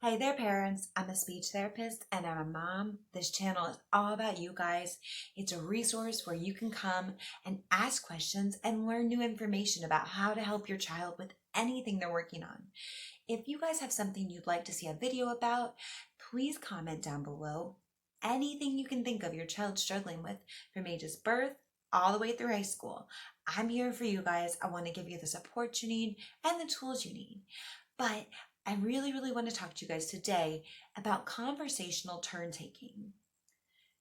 Hey there, parents. I'm a speech therapist and I'm a mom. This channel is all about you guys. It's a resource where you can come and ask questions and learn new information about how to help your child with anything they're working on. If you guys have something you'd like to see a video about, please comment down below. Anything you can think of your child struggling with from ages birth all the way through high school. I'm here for you guys. I want to give you the support you need and the tools you need. But I really want to talk to you guys today about conversational turn taking.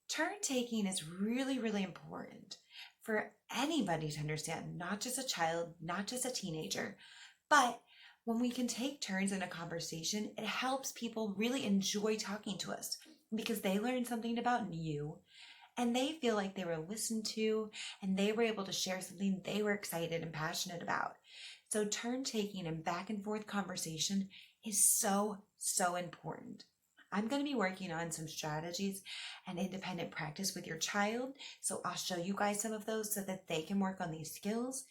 Turn taking is really important for anybody to understand, not just a child, not just a teenager. But when we can take turns in a conversation, it helps people really enjoy talking to us because they learn something about you and they feel like they were listened to and they were able to share something they were excited and passionate about. So turn taking and back and forth conversation is so important. I'm going to be working on some strategies and independent practice with your child. So I'll show you guys some of those so that they can work on these skills.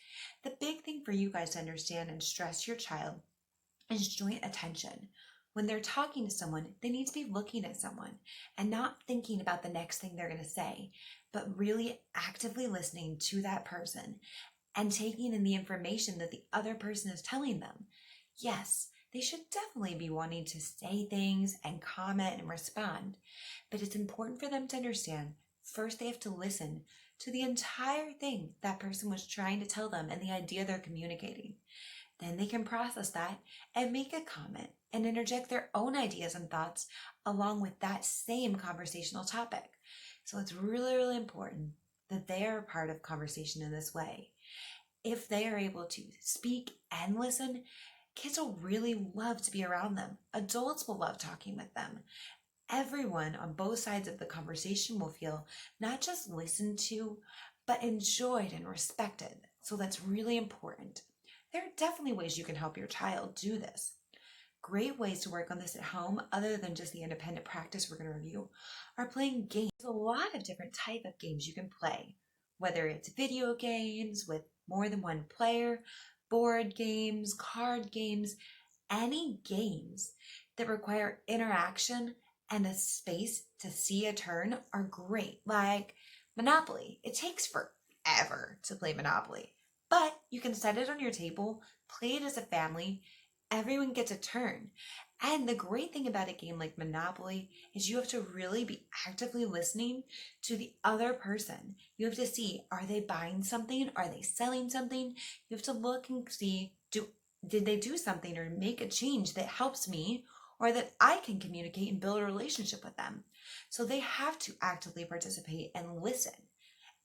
The big thing for you guys to understand and stress your child is joint attention. When they're talking to someone, they need to be looking at someone and not thinking about the next thing they're going to say, but really actively listening to that person and taking in the information that the other person is telling them. Yes, they should definitely be wanting to say things and comment and respond, but it's important for them to understand first they have to listen to the entire thing that person was trying to tell them and the idea they're communicating. Then they can process that and make a comment and interject their own ideas and thoughts along with that same conversational topic. So it's really important that they are a part of conversation in this way. If they are able to speak and listen, kids will really love to be around them. Adults will love talking with them. Everyone on both sides of the conversation will feel not just listened to, but enjoyed and respected. So that's really important. There are definitely ways you can help your child do this. Great ways to work on this at home, other than just the independent practice we're going to review, are playing games. There's a lot of different type of games you can play, whether it's video games with more than one player, board games, card games, any games that require interaction and a space to see a turn are great. Like Monopoly. It takes forever to play Monopoly, but you can set it on your table, play it as a family, everyone gets a turn. And the great thing about a game like Monopoly is you have to really be actively listening to the other person. You have to see, are they buying something? Are they selling something? You have to look and see, did they do something or make a change that helps me or that I can communicate and build a relationship with them? So they have to actively participate and listen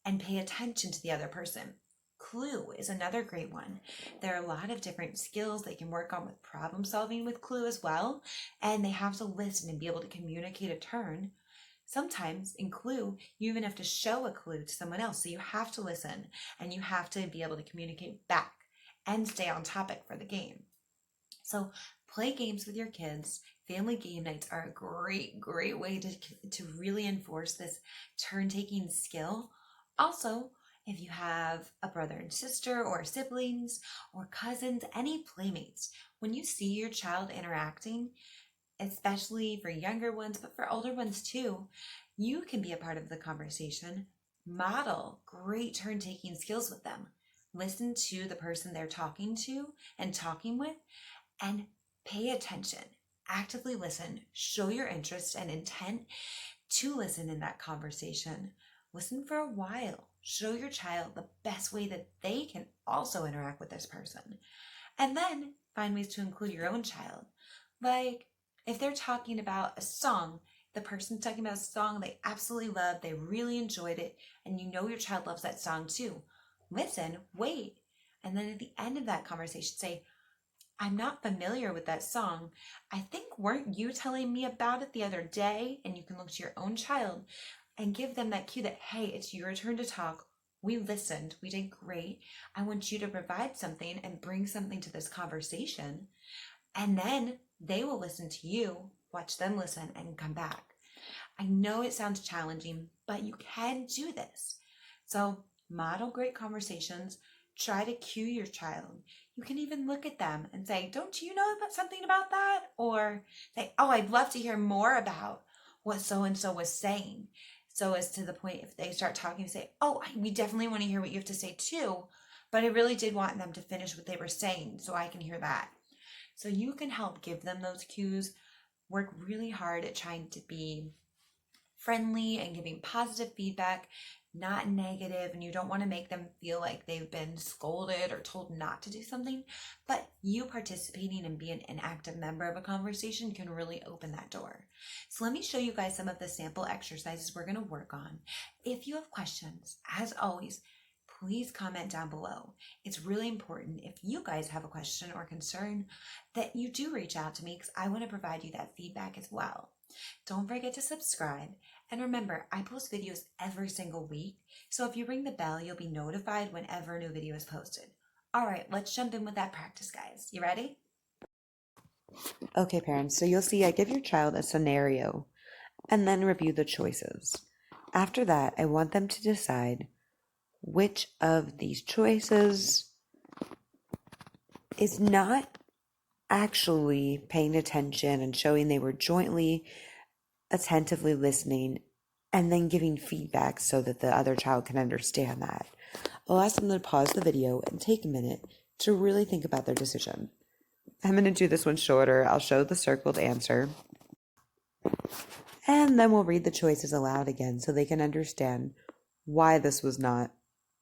and pay attention to the other person. Clue is another great one. There are a lot of different skills they can work on with problem solving with Clue as well, and they have to listen and be able to communicate a turn. Sometimes in Clue, you even have to show a clue to someone else, so you have to listen and you have to be able to communicate back and stay on topic for the game. So play games with your kids. Family game nights are a great way to really enforce this turn-taking skill. Also, if you have a brother and sister or siblings or cousins, any playmates, when you see your child interacting, especially for younger ones, but for older ones too, you can be a part of the conversation. Model great turn-taking skills with them. Listen to the person they're talking to and talking with, and pay attention. Actively listen. Show your interest and intent to listen in that conversation. Listen for a while. Show your child the best way that they can also interact with this person. And then find ways to include your own child. Like if they're talking about a song, the person's talking about a song they absolutely love, they really enjoyed it, and you know your child loves that song too. Listen, wait, and then at the end of that conversation say, I'm not familiar with that song. I think, weren't you telling me about it the other day? And you can look to your own child and give them that cue that, hey, it's your turn to talk. We listened. We did great. I want you to provide something and bring something to this conversation. And then they will listen to you, watch them listen, and come back. I know it sounds challenging, but you can do this. So model great conversations. Try to cue your child. You can even look at them and say, don't you know about something about that? Or say, oh, I'd love to hear more about what so-and-so was saying. So as to the point, if they start talking, say, oh, we definitely want to hear what you have to say too. But I really did want them to finish what they were saying so I can hear that. So you can help give them those cues. Work really hard at trying to be friendly and giving positive feedback, not negative, and you don't want to make them feel like they've been scolded or told not to do something. But you participating and being an active member of a conversation can really open that door. So let me show you guys some of the sample exercises we're going to work on. If you have questions, as always, please comment down below. It's really important, if you guys have a question or concern, that you do reach out to me, because I want to provide you that feedback as well. Don't forget to subscribe. And remember, I post videos every single week, so if you ring the bell, you'll be notified whenever a new video is posted. All right, let's jump in with that practice, guys. You ready? Okay, parents, so you'll see I give your child a scenario and then review the choices. After that, I want them to decide which of these choices is not actually paying attention and showing they were jointly, attentively listening, and then giving feedback so that the other child can understand that. I'll ask them to pause the video and take a minute to really think about their decision. I'm going to do this one shorter. I'll show the circled answer, and then we'll read the choices aloud again so they can understand why this was not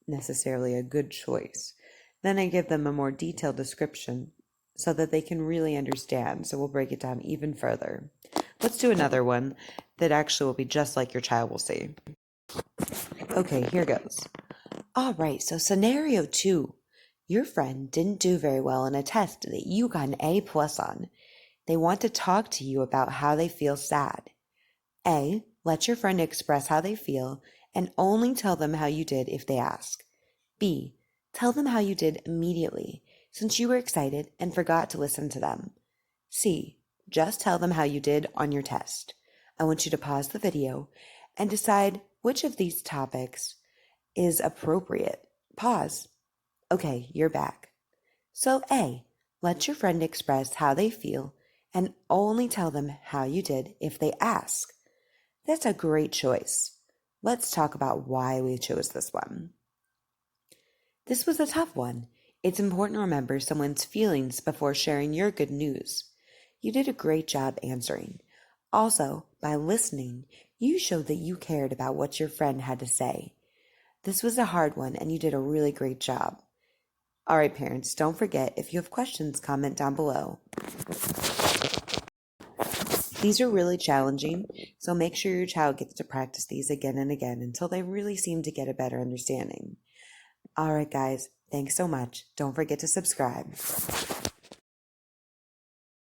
necessarily a good choice. Then I give them a more detailed description so that they can really understand. So we'll break it down even further. Let's do another one that actually will be just like your child will see. Okay, here goes. All right, so scenario 2. Your friend didn't do very well in a test that you got an A+ on. They want to talk to you about how they feel sad. A. Let your friend express how they feel and only tell them how you did if they ask. B. Tell them how you did immediately, since you were excited and forgot to listen to them. C. Just tell them how you did on your test. I want you to pause the video and decide which of these topics is appropriate. Pause. Okay, you're back. So A. Let your friend express how they feel and only tell them how you did if they ask. That's a great choice. Let's talk about why we chose this one. This was a tough one. It's important to remember someone's feelings before sharing your good news. You did a great job answering. Also, by listening, you showed that you cared about what your friend had to say. This was a hard one, and you did a really great job. All right, parents, don't forget, if you have questions, comment down below. These are really challenging, so make sure your child gets to practice these again and again until they really seem to get a better understanding. All right, guys, thanks so much. Don't forget to subscribe.